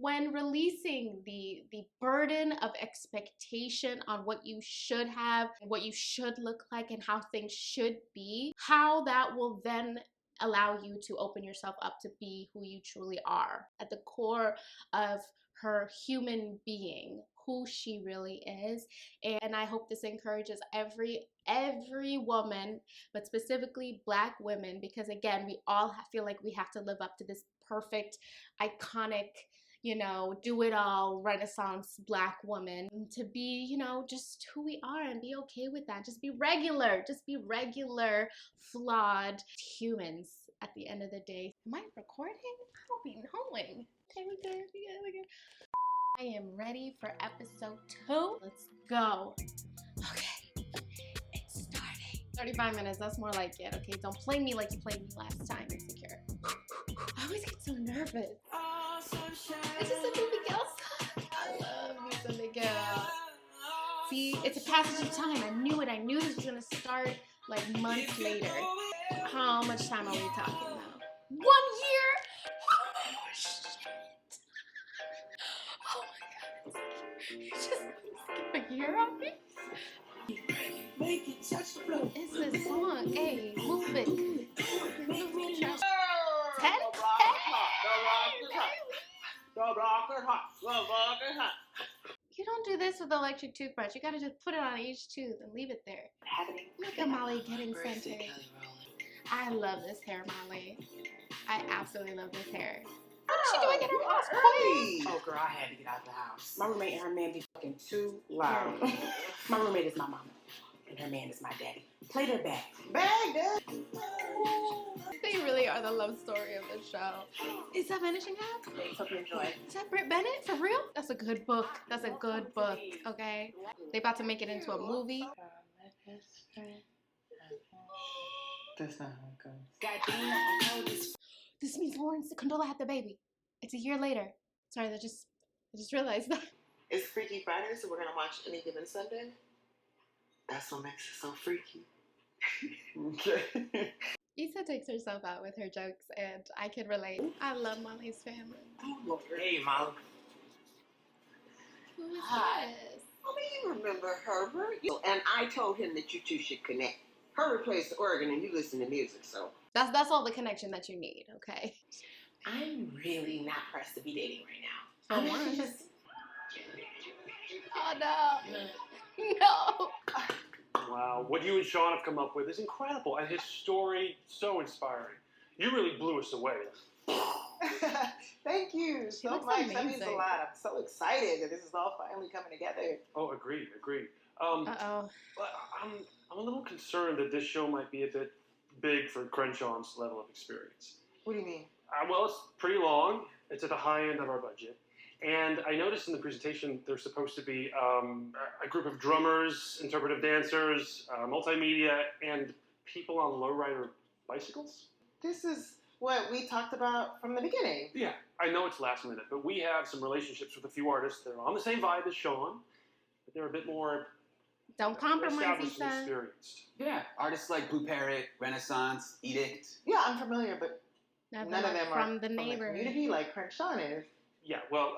when releasing the burden of expectation on what you should have, what you should look like, and how things should be, how that will then allow you to open yourself up to be who you truly are at the core of her human being, who she really is. And I hope this encourages every woman, but specifically Black women, because again, we all feel like we have to live up to this perfect, iconic, you know, do it all Renaissance Black woman, to be, you know, just who we are and be okay with that. Just be regular, flawed humans at the end of the day. Am I recording? I don't be knowing. Okay, we good. I am ready for episode 2. Let's go. Okay, it's starting. 35 minutes, that's more like it. Okay, don't play me like you played me last time, Insecure. I always get so nervous. It's just a baby girl song. I love me some big girl. See, it's a passage of time. I knew it. I knew this was gonna start like months later. How much time are we talking now? 1 year? Oh, shit. Oh my God. You just skip a year on me? Make it touch the floor. It's this song. Hey, move it. 10? You don't do this with the electric toothbrush. You gotta just put it on each tooth and leave it there. Look at Molly getting scented. I love this hair, Molly. I absolutely love this hair. What is she doing in her house? Oh, girl, I had to get out of the house. My roommate and her man be fucking too loud. My roommate is my mama, and her man is my daddy. Play their bag. Bag, Dad. They really are the love story of the show. Is that Vanishing Half? Thanks, hope you enjoy. Is that Britt Bennett? For real? That's a good book. That's a good book, okay? They about to make it into a movie. That's not how it goes. Goddamn, I know this. This means Lawrence and Condola had the baby. It's a year later. Sorry, I just realized that. It's Freaky Friday, so we're gonna watch Any Given Sunday. That's what makes it so freaky. Okay. Issa takes herself out with her jokes, and I can relate. I love Molly's family. Oh, Lord. Hey, Molly. Who is Hi. this? Oh, you remember Herbert? And I told him that you two should connect. Herbert plays the organ and you listen to music, so. That's all the connection that you need, okay? I'm really not pressed to be dating right now. For once. Oh, no. No. Wow, what you and Sean have come up with is incredible, and his story, so inspiring. You really blew us away. Thank you so looks much. That means a amazing. lot. I'm so excited that this is all finally coming together. Oh, agreed. Uh-oh. But I'm a little concerned that this show might be a bit big for Crenshaw's level of experience. What do you mean? Well, it's pretty long. It's at the high end of our budget. And I noticed in the presentation there's supposed to be a group of drummers, interpretive dancers, multimedia, and people on lowrider bicycles. This is what we talked about from the beginning. Yeah, I know it's last minute, but we have some relationships with a few artists that are on the same vibe as Sean, but they're a bit more Don't compromise, established and Issa. experienced. Yeah, artists like Blue Parrot, Renaissance, Edict. Yeah, I'm familiar, but none of them are from the neighborhood. community like Crenshaw is. Yeah, well,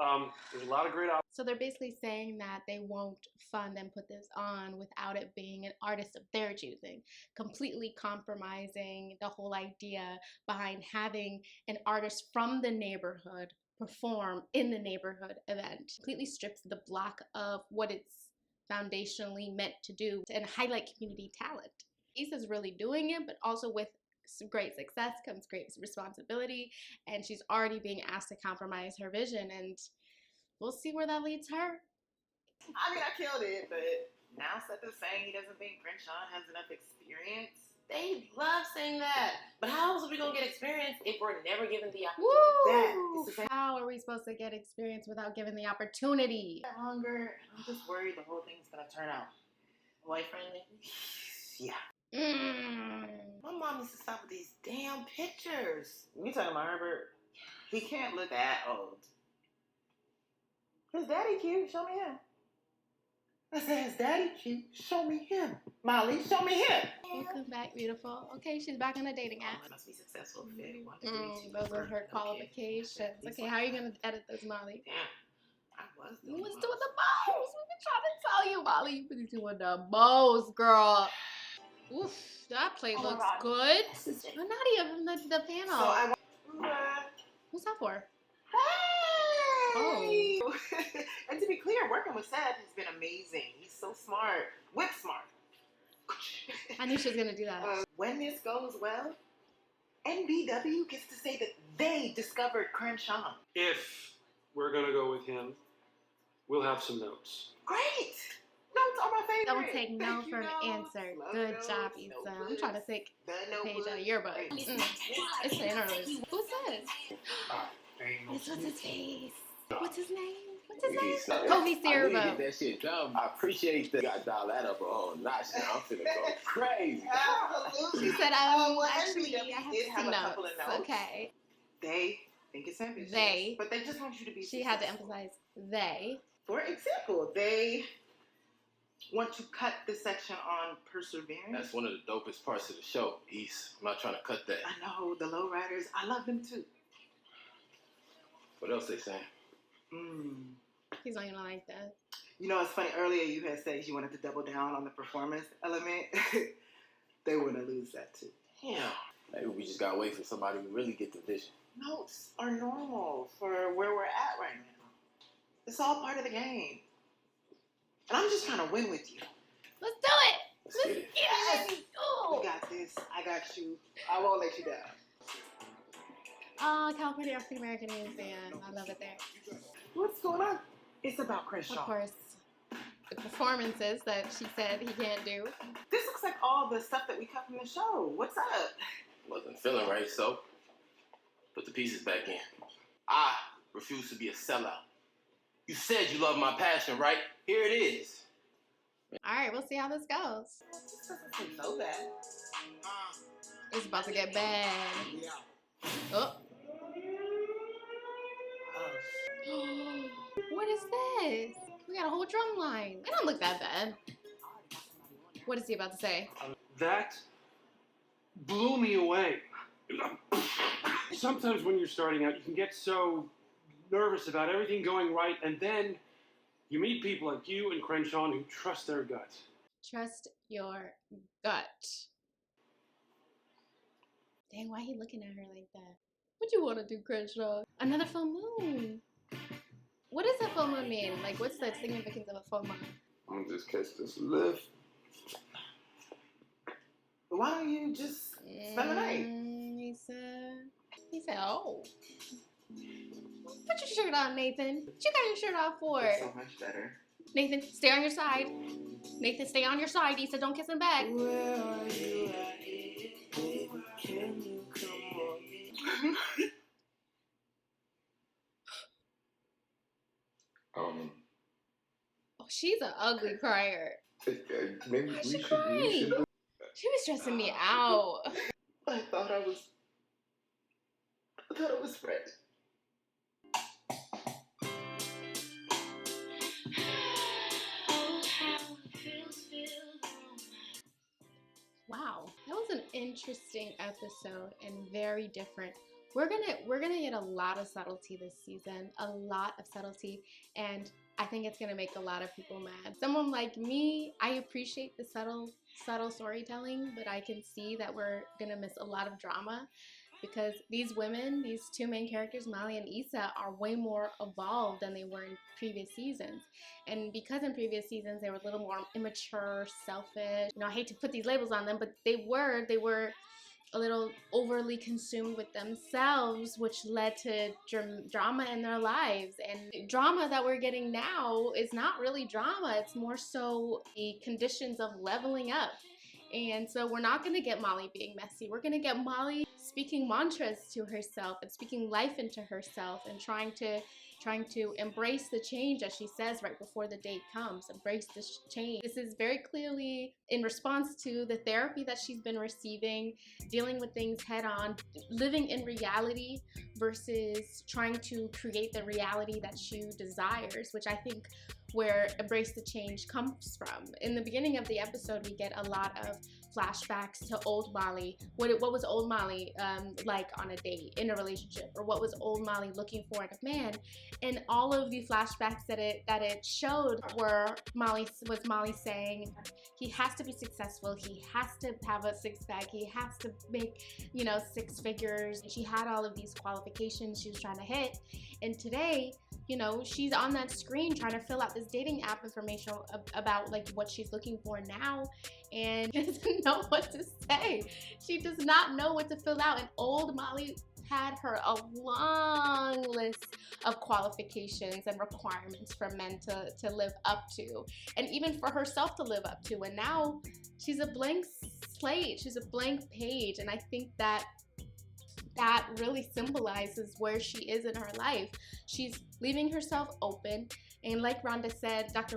there's a lot of great options. So they're basically saying that they won't fund and put this on without it being an artist of their choosing, completely compromising the whole idea behind having an artist from the neighborhood perform in the neighborhood event. Completely strips the Blocc of what it's foundationally meant to do and highlight community talent. Issa's really doing it, but also with some great success comes great responsibility, and she's already being asked to compromise her vision, and we'll see where that leads her. I mean, I killed it, but now Seth is saying he doesn't think Crenshaw has enough experience. They love saying that. But how else are we going to get experience if we're never given the opportunity? Woo! How are we supposed to get experience without given the opportunity? Longer. I'm just worried the whole thing's going to turn out boy-friendly. Yeah. My mom needs to stop with these damn pictures. You talking about Herbert? He can't look that old. His daddy cute. Show me him. I said, is daddy cute? Show me him. Molly, show me him. Welcome back, beautiful. Okay, she's back on a dating app. Oh, must be successful. Fit. 1 to 3, 2, Those are her okay. qualifications. Okay, how are you gonna edit those, Molly? Damn. I was You doing was most. doing the most. We've been trying to tell you, Molly. You've been doing the most, girl. Oof, that plate Oh my looks God. good. This is it. Oh, Nadia from the panel. So I want. What's that for? Hey! And to be clear, working with Seth has been amazing. He's so smart. Whip smart. I knew she was gonna do that. When this goes well, NBW gets to say that they discovered Crenshaw. If we're gonna go with him, we'll have some notes. Great! Notes are my favorite. Don't take no Thank you, for an notes. answer. Love Good notes, job, Issa. I'm notebooks. trying to take The a page notebook. out of your book. Great. It's the interlude. Who's this? This What's his face? What's his name? What's his name? Issa. Kobe I need to Cervo. get that shit done. I appreciate that. You got to dial that up a whole notch now. I'm finna go crazy. Absolutely. She said, Well, actually, NBW I have did some have a notes. couple of notes. Okay. They think it's ambitious. They. But they just want you to be She had to successful. emphasize they. For example, they want to cut the section on perseverance. That's one of the dopest parts of the show, Issa. I'm not trying to cut that. I know, the lowriders. I love them too. What else they saying? He's not gonna like that. You know, it's funny. Earlier you had said you wanted to double down on the performance element. They want to lose that too. Damn. Maybe we just gotta wait for somebody to really get the vision. Notes are normal for where we're at right now. It's all part of the game. And I'm just trying to win with you. Let's do it! Let's get it. Yes! Oh. We got this. I got you. I won't let you down. California African American Museum. I love it there. What's going on? It's about Crenshaw. Of course, the performances that she said he can't do. This looks like all the stuff that we cut from the show. What's up? Wasn't feeling right, so put the pieces back in. I refuse to be a sellout. You said you love my passion, right? Here it is. All right, we'll see how this goes. This doesn't seem so bad. It's about to get bad. Oh. What is this? We got a whole drum line. It don't look that bad. What is he about to say? That blew me away. Sometimes when you're starting out, you can get so nervous about everything going right, and then you meet people like you and Crenshaw who trust their gut. Trust your gut. Dang, why he looking at her like that? What you want to do, Crenshaw? Another full moon. What does a full moon mean? Like, what's the significance of a full moon? I'm gonna just catch this lift. Why don't you just spend the night? He said, oh. Put your shirt on, Nathan. What you got your shirt off for? It's so much better. Nathan, stay on your side. Nathan, stay on your side. Issa, don't kiss him back. Where are you at? Baby, can you come on? Oh, she's an ugly crier. Maybe Why is she crying? She was stressing me out. I thought I was ready. Wow, that was an interesting episode and very different. We're gonna get a lot of subtlety this season, a lot of subtlety, and I think it's gonna make a lot of people mad. Someone like me, I appreciate the subtle storytelling, but I can see that we're gonna miss a lot of drama because these women, these two main characters, Molly and Issa, are way more evolved than they were in previous seasons. And because in previous seasons they were a little more immature, selfish, you know, I hate to put these labels on them, but they were a little overly consumed with themselves, which led to drama in their lives. And drama that we're getting now is not really drama, it's more so the conditions of leveling up. And so we're not going to get Molly being messy. We're going to get Molly speaking mantras to herself and speaking life into herself and trying to embrace the change, as she says right before the date comes. Embrace this change. This is very clearly in response to the therapy that she's been receiving, dealing with things head on, living in reality versus trying to create the reality that she desires, which I think where Embrace the Change comes from. In the beginning of the episode, we get a lot of flashbacks to old Molly. What was old Molly like on a date, in a relationship, or what was old Molly looking for in a man? And all of the flashbacks that it showed were Molly saying he has to be successful, he has to have a six-pack, he has to make, you know, six figures. She had all of these qualifications she was trying to hit, and today, you know, she's on that screen trying to fill out this dating app information about like what she's looking for now, and doesn't know what to say. She does not know what to fill out. And old Molly had her a long list of qualifications and requirements for men to live up to, and even for herself to live up to. And now she's a blank slate, she's a blank page. And I think that really symbolizes where she is in her life. She's leaving herself open, and like Dr.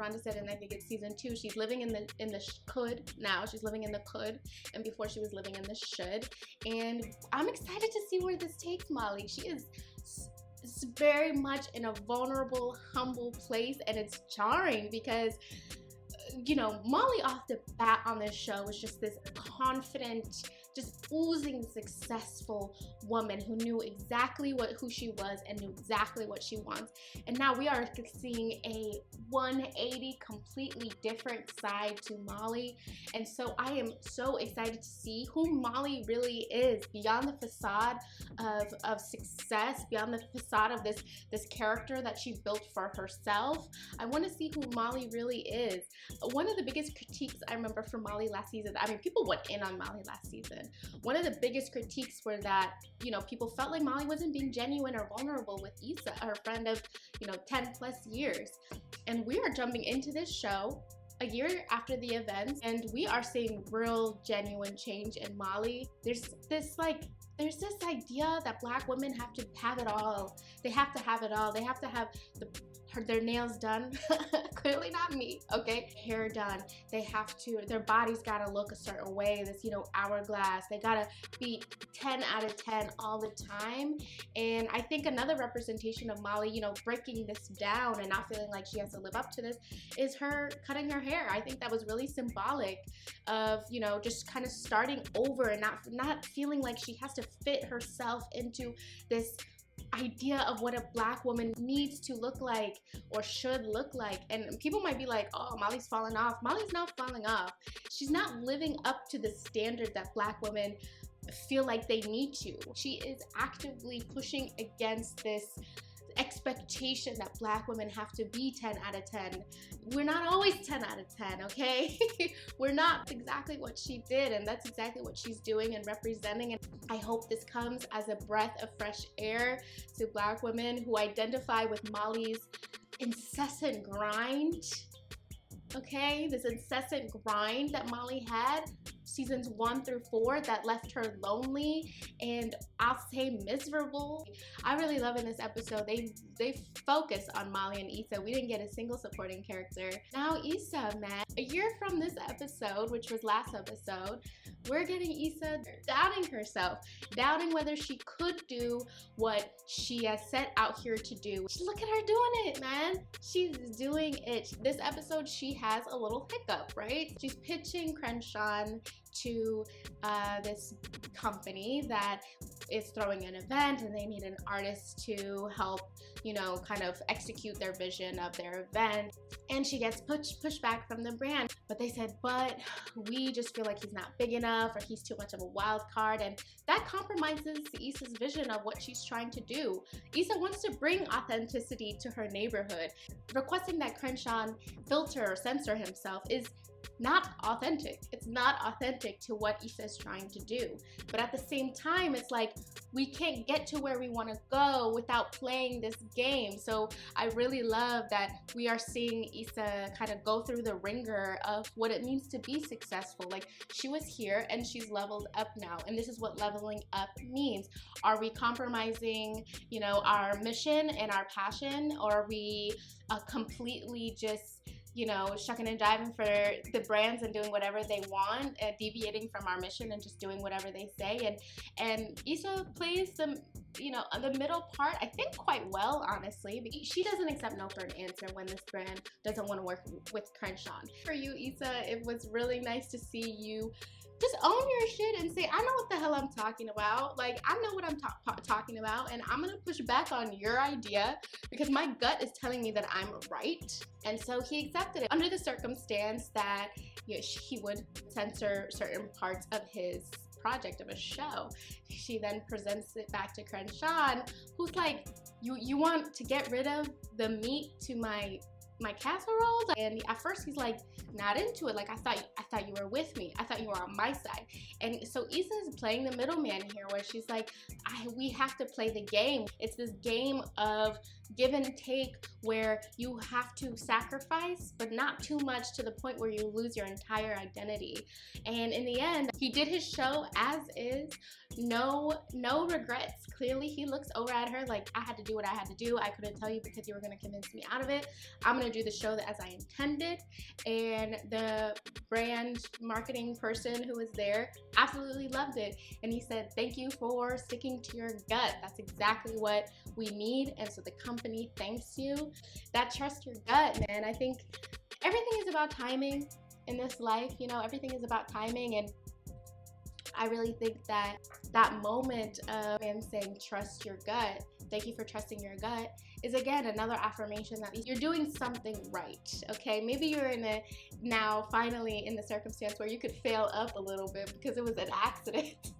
Rhonda said, and I think it's season 2, she's living in the could now. She's living in the could, and before she was living in the should. And I'm excited to see where this takes Molly. She is very much in a vulnerable, humble place, and it's jarring because, you know, Molly off the bat on this show was just this confident, just oozing successful woman who knew exactly who she was and knew exactly what she wants. And now we are seeing a 180 completely different side to Molly. And so I am so excited to see who Molly really is beyond the facade of success, beyond the facade of this character that she built for herself. I want to see who Molly really is. One of the biggest critiques I remember from Molly last season, I mean, people went in on Molly last season. One of the biggest critiques were that, you know, people felt like Molly wasn't being genuine or vulnerable with Issa, her friend of, you know, 10 plus years. And we are jumping into this show a year after the events, and we are seeing real genuine change in Molly. There's this idea that Black women have to have it all. They have to have it all. They have to have their nails done. Clearly not me, okay? Hair done. They have to, their bodies gotta look a certain way, this, you know, hourglass. They gotta be 10 out of 10 all the time. And I think another representation of Molly, you know, breaking this down and not feeling like she has to live up to this is her cutting her hair. I think that was really symbolic of, you know, just kind of starting over and not feeling like she has to fit herself into this idea of what a Black woman needs to look like or should look like. And people might be like, oh, Molly's falling off. Molly's not falling off. She's not living up to the standard that Black women feel like they need to. She is actively pushing against this expectation that Black women have to be 10 out of 10. We're not always 10 out of 10, okay? We're not exactly what she did, and that's exactly what she's doing and representing. And I hope this comes as a breath of fresh air to Black women who identify with Molly's incessant grind, okay? This incessant grind that Molly had seasons 1 through 4 that left her lonely and I'll say miserable. I really love in this episode they focus on Molly and Issa. We didn't get a single supporting character. Now Issa, man, a year from this episode, which was last episode, we're getting Issa doubting herself, doubting whether she could do what she has set out here to do. Look at her doing it, man. She's doing it. This episode, she has a little hiccup, right? She's pitching Crenshaw to this company that is throwing an event and they need an artist to help, you know, kind of execute their vision of their event. And she gets pushed back from the brand. But they said, but we just feel like he's not big enough or he's too much of a wild card. And that compromises Issa's vision of what she's trying to do. Issa wants to bring authenticity to her neighborhood. Requesting that Crenshaw filter or censor himself is not authentic. It's not authentic to what Issa is trying to do. But at the same time, it's like we can't get to where we want to go without playing this game. So I really love that we are seeing Issa kind of go through the ringer of what it means to be successful. Like, she was here and she's leveled up now, and this is what leveling up means. Are we compromising, you know, our mission and our passion, or are we completely just, you know, shucking and jiving for the brands and doing whatever they want, and deviating from our mission and just doing whatever they say? And Issa plays you know, the middle part, I think quite well, honestly. She doesn't accept no for an answer when this brand doesn't want to work with Crenshaw. For you, Issa, it was really nice to see you just own your shit and say, I know what the hell I'm talking about. Like, I know what I'm talking about, and I'm gonna push back on your idea because my gut is telling me that I'm right. And so he accepted it under the circumstance that, you know, he would censor certain parts of his project of a show. She then presents it back to Crenshaw, who's like, you want to get rid of the meat to my casserole? And at first he's like not into it. Like, I thought you were with me. I thought you were on my side. And so Issa is playing the middleman here, where she's like, we have to play the game. It's this game of give and take where you have to sacrifice, but not too much to the point where you lose your entire identity. And in the end, he did his show as is, no regrets. Clearly he looks over at her like, I had to do what I had to do. I couldn't tell you because you were going to convince me out of it. I'm going to do the show as I intended. And the brand marketing person who was there absolutely loved it. And he said, thank you for sticking to your gut. That's exactly what we need. And so the company thanks you. That trust your gut, man. I think everything is about timing in this life. You know, everything is about timing. And I really think that that moment of him saying, trust your gut, thank you for trusting your gut, is again another affirmation that you're doing something right, okay? Maybe you're now finally in the circumstance where you could fail up a little bit because it was an accident.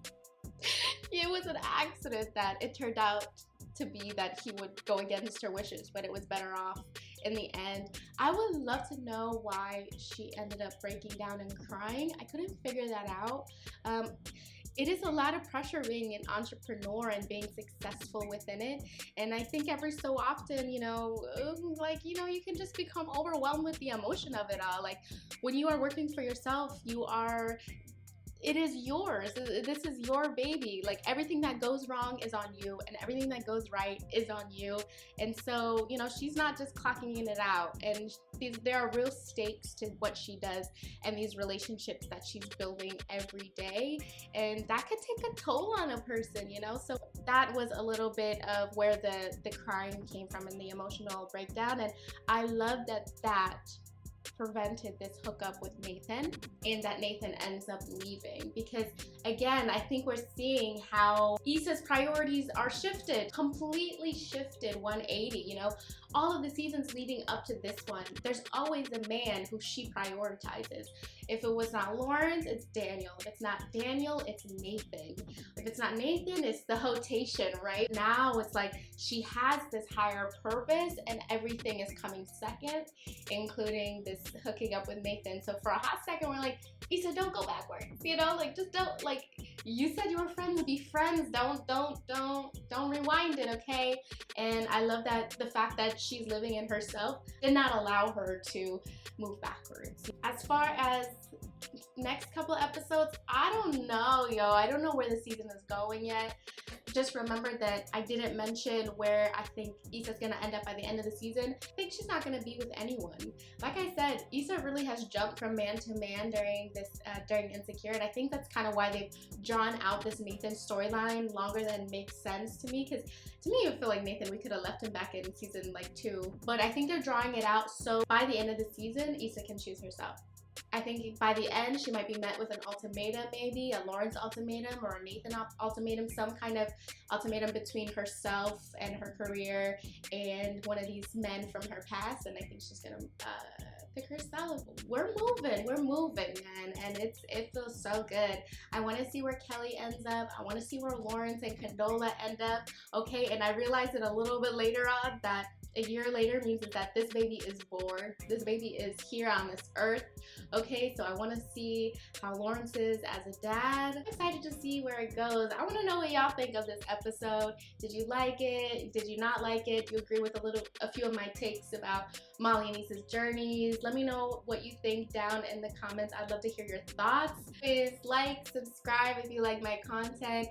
It was an accident that it turned out to be that he would go against her wishes, but it was better off in the end. I would love to know why she ended up breaking down and crying. I couldn't figure that out. It is a lot of pressure being an entrepreneur and being successful within it. And I think every so often, you know, like, you know, you can just become overwhelmed with the emotion of it all. Like, when you are working for yourself, it is yours. This is your baby. Like, everything that goes wrong is on you, and everything that goes right is on you. And so, you know, she's not just clocking in and out. And there are real stakes to what she does and these relationships that she's building every day. And that could take a toll on a person, you know? So that was a little bit of where the crying came from and the emotional breakdown. And I love that prevented this hookup with Nathan, and that Nathan ends up leaving, because again, I think we're seeing how Issa's priorities are shifted, completely shifted 180. You know, all of the seasons leading up to this one, there's always a man who she prioritizes. If it was not Lawrence, it's Daniel. If it's not Daniel, it's Nathan. If it's not Nathan, it's the rotation, right? Now it's like she has this higher purpose and everything is coming second, including this hooking up with Nathan. So for a hot second, we're like, Issa, don't go backwards. You know, like, just don't, like, you said you were friends, be friends. Don't rewind it, okay? And I love that the fact that she's living in herself did not allow her to move backwards. As far as next couple episodes, I don't know, yo. I don't know where the season is going yet. Just remember that I didn't mention where I think Issa's gonna end up by the end of the season. I think she's not gonna be with anyone. Like I said, Issa really has jumped from man to man during Insecure, and I think that's kind of why they've drawn out this Nathan storyline longer than makes sense to me. Because to me, I feel like Nathan, we could have left him back in season like 2, but I think they're drawing it out so by the end of the season, Issa can choose herself. I think by the end, she might be met with an ultimatum, maybe a Lawrence ultimatum or a Nathan ultimatum, some kind of ultimatum between herself and her career and one of these men from her past. And I think she's gonna pick herself. We're moving, man, and it feels so good. I want to see where Kelly ends up. I want to see where Lawrence and Condola end up. Okay, and I realized it a little bit later on that a year later means that this baby is born. This baby is here on this earth. Okay, so I want to see how Lawrence is as a dad. I'm excited to see where it goes. I want to know what y'all think of this episode. Did you like it? Did you not like it? Do you agree with a few of my takes about Molly and Issa's journeys? Let me know what you think down in the comments. I'd love to hear your thoughts. Please like, subscribe if you like my content.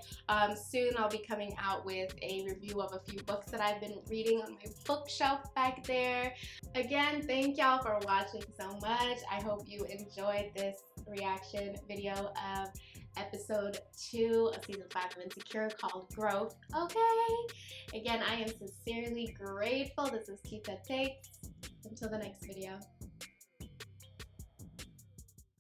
Soon I'll be coming out with a review of a few books that I've been reading on my bookshelf back there. Again, thank y'all for watching so much. I hope you enjoyed this reaction video of episode episode 2 of season 5 of Insecure called Growth. Okay? Again, I am sincerely grateful. This is TITA Takes. Until the next video.